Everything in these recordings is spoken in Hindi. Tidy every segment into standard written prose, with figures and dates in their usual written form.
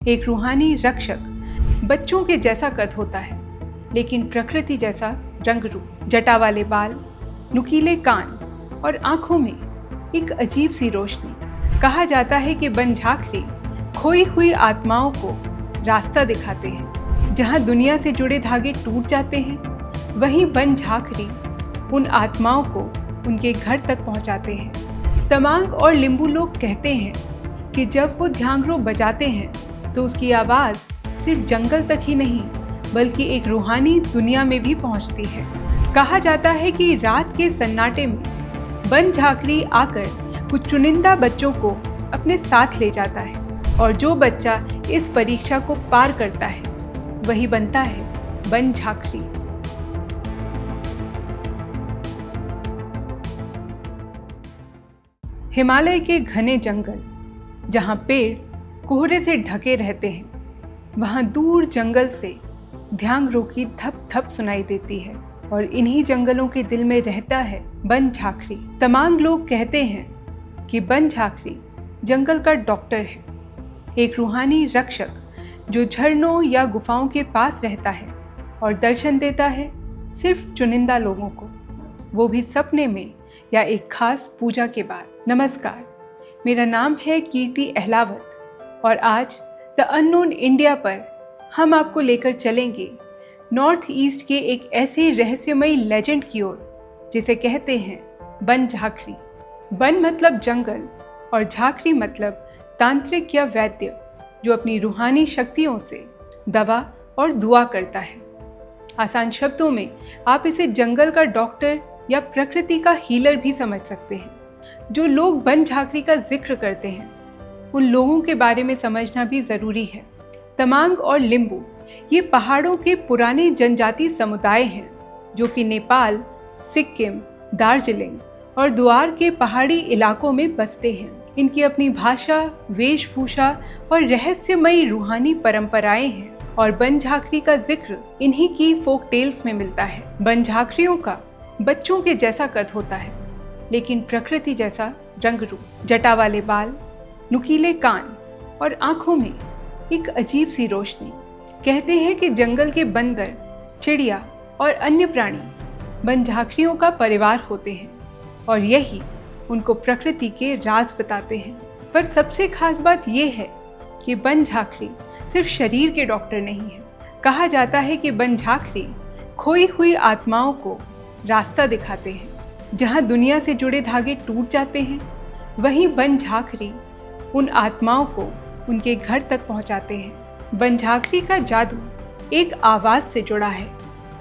एक रूहानी रक्षक बच्चों के जैसा कद होता है, लेकिन प्रकृति जैसा रंग रूप। जटा वाले बाल, नुकीले कान और आंखों में एक अजीब सी रोशनी। कहा जाता है कि बन झांकरी खोई हुई आत्माओं को रास्ता दिखाते हैं। जहां दुनिया से जुड़े धागे टूट जाते हैं, वहीं बन झांकरी उन आत्माओं को उनके घर तक पहुंचाते हैं। तमांग और लिंबू लोग कहते हैं कि जब वो ध्यांगरो बजाते हैं तो उसकी आवाज़ सिर्फ जंगल तक ही नहीं बल्कि एक रूहानी दुनिया में भी पहुंचती है। कहा जाता है कि रात के सन्नाटे में बन झांकरी आकर कुछ चुनिंदा बच्चों को अपने साथ ले जाता है और जो बच्चा इस परीक्षा को पार करता है वही बनता है बन झांकरी। हिमालय के घने जंगल, जहाँ पेड़ कोहरे से ढके रहते हैं, वहाँ दूर जंगल से ध्यांगरो की धप धप सुनाई देती है और इन्हीं जंगलों के दिल में रहता है बन झांकरी। तमांग लोग कहते हैं कि बन झांकरी जंगल का डॉक्टर है, एक रूहानी रक्षक जो झरनों या गुफाओं के पास रहता है और दर्शन देता है सिर्फ चुनिंदा लोगों को, वो भी सपने में या एक खास पूजा के बाद। नमस्कार, मेरा नाम है कीर्ति अहलावत और आज द अननोन इंडिया पर हम आपको लेकर चलेंगे नॉर्थ ईस्ट के एक ऐसे रहस्यमयी लेजेंड की ओर जिसे कहते हैं बन झांकरी। बन मतलब जंगल और झांकरी मतलब तांत्रिक या वैद्य जो अपनी रूहानी शक्तियों से दवा और दुआ करता है। आसान शब्दों में आप इसे जंगल का डॉक्टर या प्रकृति का हीलर भी समझ सकते हैं। जो लोग बन झांकरी का जिक्र करते हैं उन लोगों के बारे में समझना भी ज़रूरी है। तमांग और लिंबू ये पहाड़ों के पुराने जनजाति समुदाय हैं जो कि नेपाल, सिक्किम, दार्जिलिंग और द्वार के पहाड़ी इलाकों में बसते हैं। इनकी अपनी भाषा, वेशभूषा और रहस्यमयी रूहानी परंपराएं हैं और बन झांकरी का जिक्र इन्हीं की फोक टेल्स में मिलता है। बन झांकरियों का बच्चों के जैसा कद होता है, लेकिन प्रकृति जैसा रंग रूप। जटा वाले बाल, नुकीले कान और आंखों में एक अजीब सी रोशनी। कहते हैं कि जंगल के बंदर, चिड़िया और अन्य प्राणी बन झांकरियों का परिवार होते हैं और यही उनको प्रकृति के राज बताते हैं। पर सबसे खास बात यह है कि बन झांकरी सिर्फ शरीर के डॉक्टर नहीं है। कहा जाता है कि बन झांकरी खोई हुई आत्माओं को रास्ता दिखाते हैं। जहाँ दुनिया से जुड़े धागे टूट जाते हैं, वहीं बन झांकरी उन आत्माओं को उनके घर तक पहुंचाते हैं। बन झांकरी का जादू एक आवाज़ से जुड़ा है,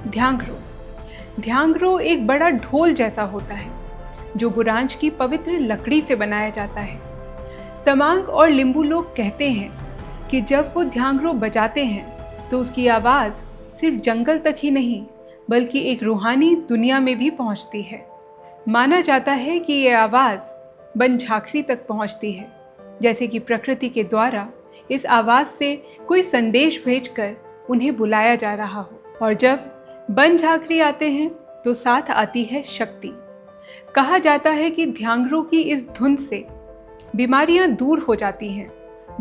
ध्यांगरो। ध्यांगरो एक बड़ा ढोल जैसा होता है जो बुरांश की पवित्र लकड़ी से बनाया जाता है। तमांग और लिंबू लोग कहते हैं कि जब वो ध्यांगरो बजाते हैं तो उसकी आवाज़ सिर्फ जंगल तक ही नहीं बल्कि एक रूहानी दुनिया में भी पहुंचती है। माना जाता है कि ये आवाज़ बन झांकरी तक पहुंचती है, जैसे कि प्रकृति के द्वारा इस आवाज़ से कोई संदेश भेजकर उन्हें बुलाया जा रहा हो। और जब बन झांकरी आते हैं तो साथ आती है शक्ति। कहा जाता है कि ध्यांगरो की इस धुन से बीमारियां दूर हो जाती हैं,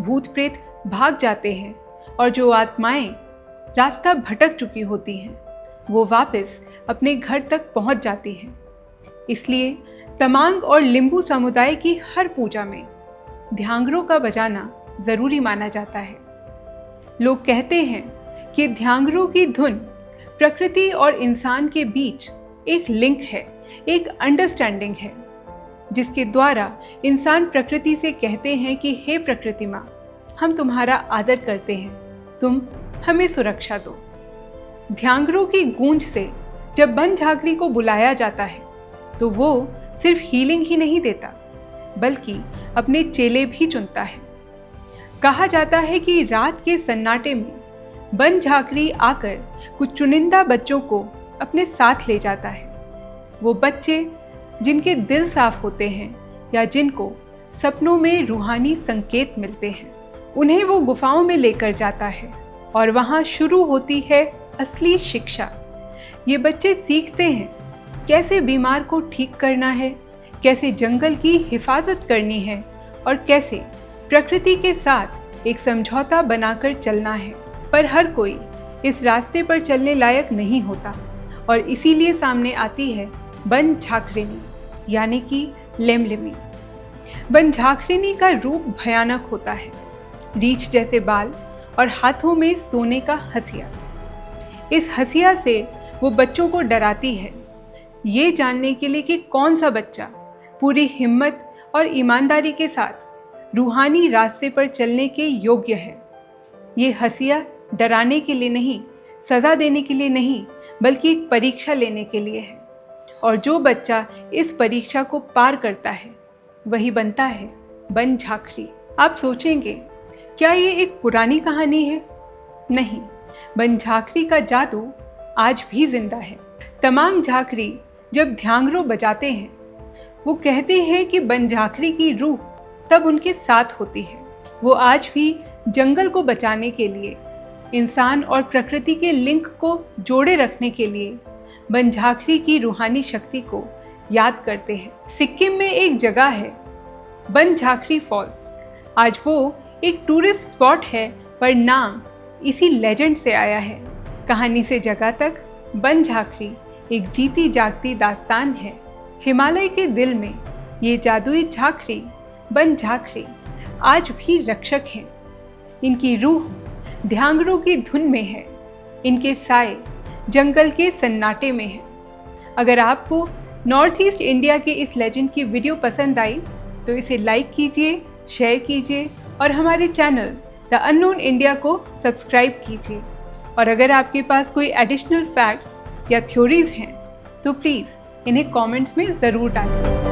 भूत प्रेत भाग जाते हैं और जो आत्माएं रास्ता भटक चुकी होती हैं वो वापस अपने घर तक पहुंच जाती हैं। इसलिए तमांग और लिंबू समुदाय की हर पूजा में ध्यांगरो का बजाना ज़रूरी माना जाता है। लोग कहते हैं कि ध्यांगरो की धुन प्रकृति और इंसान के बीच एक लिंक है, एक अंडरस्टैंडिंग है, जिसके द्वारा इंसान प्रकृति से कहते हैं कि हे प्रकृति माँ, हम तुम्हारा आदर करते हैं, तुम हमें सुरक्षा दो। ध्यांगरो की गूंज से जब बन झांकरी को बुलाया जाता है तो वो सिर्फ हीलिंग ही नहीं देता बल्कि अपने चेले भी चुनता है। कहा जाता है कि रात के सन्नाटे में बन झांकरी आकर कुछ चुनिंदा बच्चों को अपने साथ ले जाता है। वो बच्चे जिनके दिल साफ होते हैं या जिनको सपनों में रूहानी संकेत मिलते हैं, उन्हें वो गुफाओं में लेकर जाता है और वहाँ शुरू होती है असली शिक्षा। ये बच्चे सीखते हैं कैसे बीमार को ठीक करना है, कैसे जंगल की हिफाजत करनी है और कैसे प्रकृति के साथ एक समझौता बनाकर चलना है, पर हर कोई इस रास्ते पर चलने लायक नहीं होता और इसीलिए सामने आती है बन झांकरेनी यानी कि लेमलेमी। बन झांकरेनी का रूप भयानक होता है, रीछ जैसे बाल और हाथों में सोने का हंसिया। इस हंसिया से वो बच्चों को डराती है, ये जानने के लिए कि कौन सा बच्चा पूरी हिम्मत और ईमानदारी के साथ रूहानी रास्ते पर चलने के योग्य है। ये हंसिया डराने के लिए नहीं, सज़ा देने के लिए नहीं, बल्कि एक परीक्षा लेने के लिए है। और जो बच्चा इस परीक्षा को पार करता है वही बनता है बन झांकरी। आप सोचेंगे क्या ये एक पुरानी कहानी है? नहीं, बन झांकरी का जादू आज भी जिंदा है। तमाम झांकरी जब ध्यांगरो बजाते हैं वो कहते हैं कि बन झांकरी की रूह तब उनके साथ होती है। वो आज भी जंगल को बचाने के लिए, इंसान और प्रकृति के लिंक को जोड़े रखने के लिए बन झांकरी की रूहानी शक्ति को याद करते हैं। सिक्किम में एक जगह है बन झांकरी फॉल्स। आज वो एक टूरिस्ट स्पॉट है, पर नाम इसी लेजेंड से आया है। कहानी से जगह तक बन झांकरी एक जीती जागती दास्तान है। हिमालय के दिल में ये जादुई झांकरी बन झांकरी आज भी रक्षक हैं। इनकी रूह ध्यांगरो की धुन में है, इनके साए जंगल के सन्नाटे में है। अगर आपको नॉर्थ ईस्ट इंडिया के इस लेजेंड की वीडियो पसंद आई तो इसे लाइक कीजिए, शेयर कीजिए और हमारे चैनल द अननोन इंडिया को सब्सक्राइब कीजिए। और अगर आपके पास कोई एडिशनल फैक्ट्स या थ्योरीज हैं तो प्लीज़ इन्हें कमेंट्स में ज़रूर डालिए।